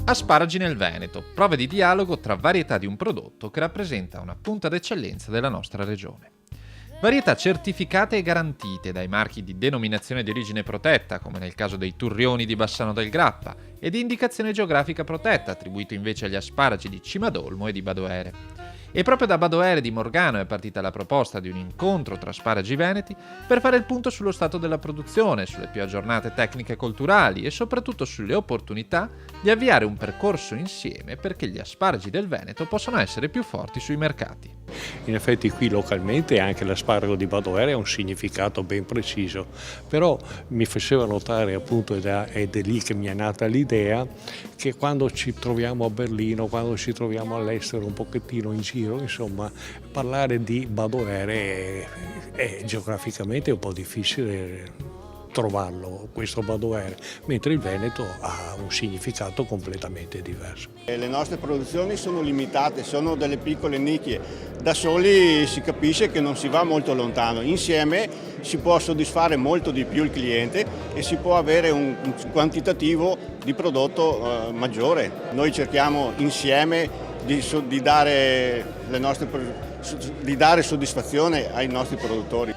Asparagi nel Veneto, prove di dialogo tra varietà di un prodotto che rappresenta una punta d'eccellenza della nostra regione. Varietà certificate e garantite dai marchi di denominazione di origine protetta, come nel caso dei turrioni di Bassano del Grappa, e di indicazione geografica protetta, attribuito invece agli asparagi di Cimadolmo e di Badoere. E proprio da Badoere di Morgano è partita la proposta di un incontro tra asparagi veneti per fare il punto sullo stato della produzione, sulle più aggiornate tecniche colturali e soprattutto sulle opportunità di avviare un percorso insieme perché gli asparagi del Veneto possano essere più forti sui mercati. In effetti qui localmente anche l'asparago di Badoere ha un significato ben preciso, però mi faceva notare appunto, ed è lì che mi è nata l'idea, che quando ci troviamo a Berlino, quando ci troviamo all'estero un pochettino in giro, insomma, parlare di Badoere è geograficamente un po' difficile trovarlo, questo Badoere, mentre il Veneto ha un significato completamente diverso. Le nostre produzioni sono limitate, sono delle piccole nicchie, da soli si capisce che non si va molto lontano, insieme si può soddisfare molto di più il cliente e si può avere un quantitativo di prodotto maggiore. Noi cerchiamo insieme di dare soddisfazione ai nostri produttori.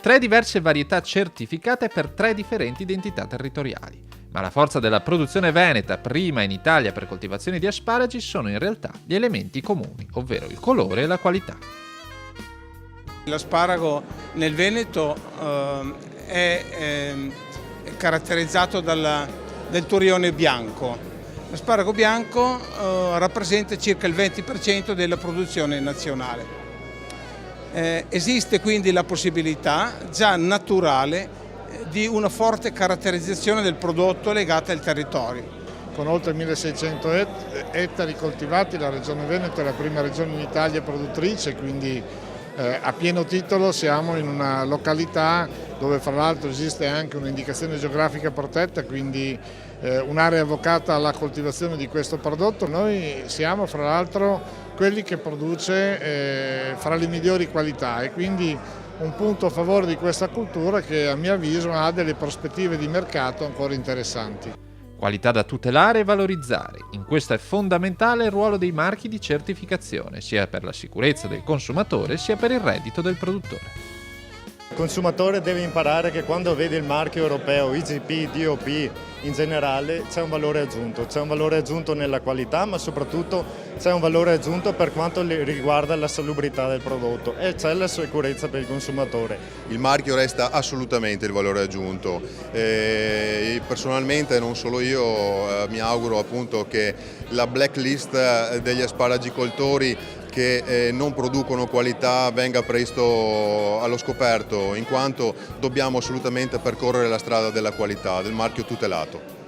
3 diverse varietà certificate per 3 differenti identità territoriali. Ma la forza della produzione veneta, prima in Italia per coltivazioni di asparagi, sono in realtà gli elementi comuni, ovvero il colore e la qualità. L'asparago nel Veneto è caratterizzato del turrione bianco. L'asparago bianco rappresenta circa il 20% della produzione nazionale. Esiste quindi la possibilità già naturale di una forte caratterizzazione del prodotto legata al territorio. Con oltre 1600 ettari coltivati la Regione Veneto è la prima regione in Italia produttrice, quindi a pieno titolo siamo in una località dove fra l'altro esiste anche un'indicazione geografica protetta, quindi un'area vocata alla coltivazione di questo prodotto. Noi siamo fra l'altro quelli che produce fra le migliori qualità e quindi un punto a favore di questa cultura che a mio avviso ha delle prospettive di mercato ancora interessanti. Qualità da tutelare e valorizzare. In questo è fondamentale il ruolo dei marchi di certificazione, sia per la sicurezza del consumatore sia per il reddito del produttore. Il consumatore deve imparare che quando vede il marchio europeo, IGP, DOP, in generale c'è un valore aggiunto nella qualità, ma soprattutto c'è un valore aggiunto per quanto riguarda la salubrità del prodotto e c'è la sicurezza per il consumatore. Il marchio resta assolutamente il valore aggiunto. Personalmente, non solo io, mi auguro appunto che la blacklist degli asparagicoltori che non producono qualità venga presto allo scoperto, in quanto dobbiamo assolutamente percorrere la strada della qualità, del marchio tutelato.